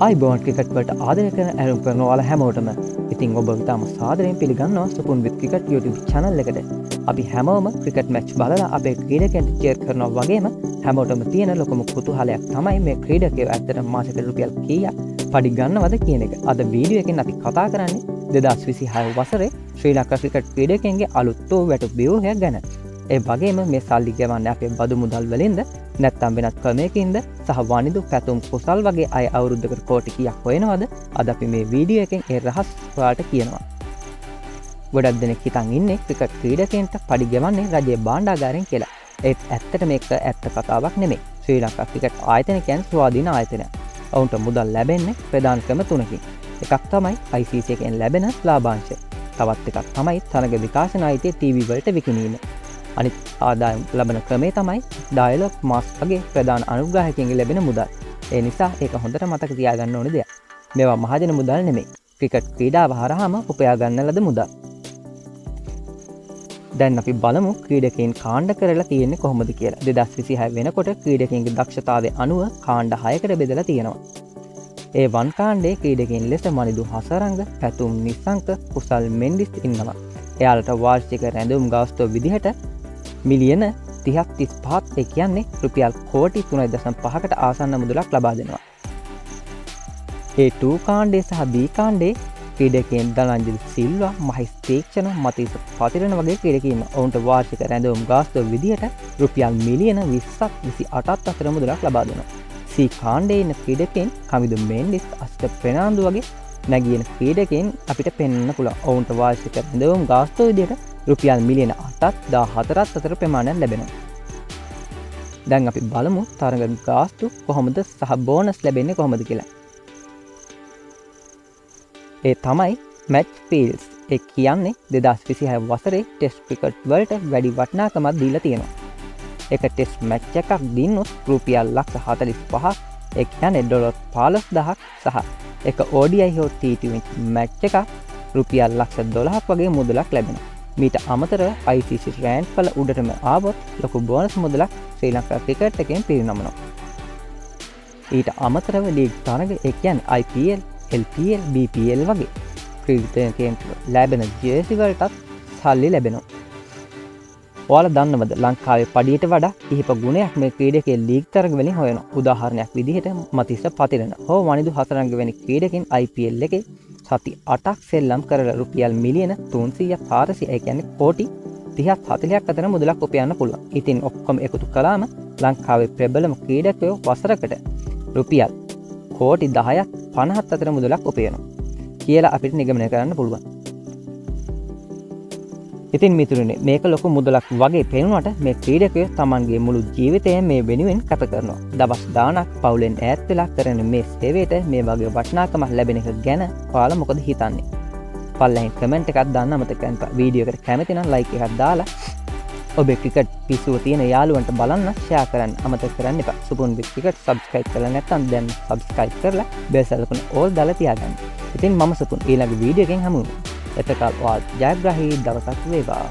ආයිබෝන් cricket වලට ආදරය කරන ඇරුම් කරන ඔයාලා හැමෝටම ඉතින් ඔබ ඉතාම සාදරයෙන් පිළිගන්නවා සුපුන් විත් ක්‍රිකට් YouTube channel එකට. අපි හැමෝම ක්‍රිකට් මැච් බලලා අපේ ක්‍රීඩකයන්ට cheer කරනවා වගේම හැමෝටම තියෙන ලොකුම කුතුහලයක් තමයි මේ ක්‍රීඩකයෝ ඇත්තටම මාසෙකට රුපියල් කීයක් පඩි ගන්නවද කියන එක. අද වීඩියෝ එකෙන් අපි කතා කරන්නේ 2026 වසරේ ශ්‍රී ලංකා ක්‍රිකට් ක්‍රීඩකයන්ගේ අලුත් වූ වැටුප් ව්‍යුහයක් ගැන. ඒ වගේම මේ සල්ලි ගෙවන්නේ අපේ බදු මුදල් වලින්ද නැත්නම් වෙනත් ක්‍රමයකින්ද සහ වනිදු පැතුම් කුසල් වගේ අය අවුරුද්දකට කෝටි කීයක් හොයනවද? අද අපි මේ වීඩියෝ එකෙන් ඒ රහස් ඔයාලට කියනවා. ගොඩක් දෙනෙක් හිතන් ඉන්නේ ක්‍රිකට් ක්‍රීඩකයන්ට පඩි ගෙවන්නේ රජයේ භාණ්ඩාගාරයෙන් කියලා. ඒත් ඇත්තට මේක ඇත්ත කතාවක් නෙමෙයි. ශ්‍රී ලංකා ක්‍රිකට් ආයතන කියන්නේ ස්වාධීන ආයතනයක්. ඔවුන්ට මුදල් ලැබෙන්නේ ප්‍රධාන ක්‍රම තුනකින්. එකක් තමයි ICC එකෙන් ලැබෙන ලාභාංශ. තවත් එකක් තමයි තරග විකාශන අයිතිය TV වලට විකිණීම. අනිත් ආදායම් ලබන ක්‍රමේ තමයි ඩයලොග් මාස් වගේ ප්‍රධාන අනුග්‍රාහකයන්ගෙන් ලැබෙන මුදල්. ඒ නිසා ඒක හොඳට මතක තියාගන්න ඕනේ දෙයක්. මේවා මහජන මුදල් නෙමෙයි. ක්‍රිකට් ක්‍රීඩාව හරහාම උපයා ගන්න ලද මුදල්. දැන් අපි බලමු ක්‍රීඩකයන් කාණ්ඩ කරලා තියෙන්නේ කොහොමද කියලා. 2026 වෙනකොට ක්‍රීඩකයන්ගේ දක්ෂතාවය අනුව කාණ්ඩ 6කට බෙදලා තියෙනවා. ඒ වන් කාණ්ඩයේ ක්‍රීඩකයන් ලෙස මනිදු හසරංග, පැතුම් නිසංක, කුසල් මෙන්ඩිස් ඉන්නවා. එයාලට වාර්ෂික රැඳුම් ගාස්තුව විදිහට මිලියන 30-35 ඒ කියන්නේ රුපියල් කෝටි 3.5කට ආසන්න මුදලක් ලබා දෙනවා. A2 කාණ්ඩයේ සහ B කාණ්ඩයේ ක්‍රීඩකයන් දනංජිල් සිල්වා, මහිස් තීක්ෂණ, මතීස පතිරණ වගේ ක්‍රීඩකයන් ඔවුන්ට වාර්ෂික රැඳවුම් ගාස්තුව විදිහට රුපියල් මිලියන 20ක් 28ක් අතර මුදලක් ලබා දෙනවා. C කාණ්ඩයේ ඉන්න ක්‍රීඩකයන් කමිදු මෙන්ඩිස්, අස්ට ප්‍රනාන්දු වගේ නැගියන ක්‍රීඩකයන් අපිට පෙන්වන්න පුළුවන්. ඔවුන්ට වාර්ෂික රැඳවුම් ගාස්තුව විදිහට රුපියල් මිලියන 8ක් 14ක් අතර ප්‍රමාණයක් ලැබෙනවා. දැන් අපි බලමු තරග ගාස්තු කොහොමද සහ බෝනස් ලැබෙන්නේ කොහොමද කියලා. ඒ තමයි මැච් ෆීල්ස්. ඒ කියන්නේ 2026 වසරේ ටෙස්ට් ක්‍රිකට් වලට වැඩි වටිනාකමක් දීලා තියෙනවා. එක ටෙස්ට් මැච් එකක් දින්නොත් රුපියල් ලක්ෂ 45ක්, ඒ කියන්නේ ඩොලර් 15000ක් සහ එක ODI හෝ T20 මැච් එකක් රුපියල් ලක්ෂ 12ක් වගේ මුදලක් ලැබෙනවා. මීට අමතරව ICC රෑන්ක් වල උඩටම ආවොත් ලොකු බෝනස් මුදලක් ශ්‍රී ලංකා ක්‍රිකට් එකෙන් පිරිනමනවා. ඊට අමතරව ලීග් තරග ඒ කියන්නේ IPL, LPL, BPL වගේ ක්‍රීඩකයන්ට ලැබෙන ජර්සි වලටත් සල්ලි ලැබෙනවා. ඔයාලා දන්නවද ලංකාවේ පඩියට වඩා කිහිප ගුණයක් මේ ක්‍රීඩකයන් ලීග් තරග වලින් හොයනවා. උදාහරණයක් විදිහට මතිස්ස පතිරණ හෝ වනිදු හතරංග වැනි ක්‍රීඩකයන් IPL එකේ සති 8ක් සෙල්ලම් කරලා රුපියල් මිලියන 300 400 ඒ කියන්නේ කෝටි 30ක් 40ක් අතර මුදලක් උපයන්න පුළුවන්. ඉතින් ඔක්කොම එකතු කළාම ලංකාවේ ප්‍රබලම ක්‍රීඩකයෝ වසරකට රුපියල් කෝටි 10ක් 50ක් අතර මුදලක් උපයනවා කියලා අපිට නිගමනය කරන්න පුළුවන්. ඉතින් මිතුරුනේ මේක ලොකු මුදලක් වගේ පේනුනට මේ ක්‍රීඩකයෝ Tamanගේ මුළු ජීවිතයම මේ වෙනුවෙන් ගත කරනවා. දවස් ගාණක් පවුලෙන් ඈත් වෙලා කරන මේ සේවයට මේ වගේ වටිනාකමක් ලැබෙන එක ගැන ඔයාලා මොකද හිතන්නේ? පල්ලෙහින් කමෙන්ට් එකක් දාන්න අමතක කරන්න. වීඩියෝ එකට කැමති නම් ලයික් එකක් දාලා ඔබේ ක්‍රිකට් පිස්සුව තියෙන යාළුවන්ට බලන්න ෂෙයා කරන්න අමතක කරන්න එපා. සුපුන් විත් ක්‍රිකට් සබ්ස්ක්‍රයිබ් කරලා නැත්නම් දැන් සබ්ස්ක්‍රයිබ් කරලා බෙල් සලකුණ ඕල් දාලා තියාගන්න. ඉතින් මම සුපුන් ඊළඟ වීඩියෝ එකෙන් හමු වෙමු. එතකල් ඔයාලට ජයග්‍රාහී දවසක් වේවා.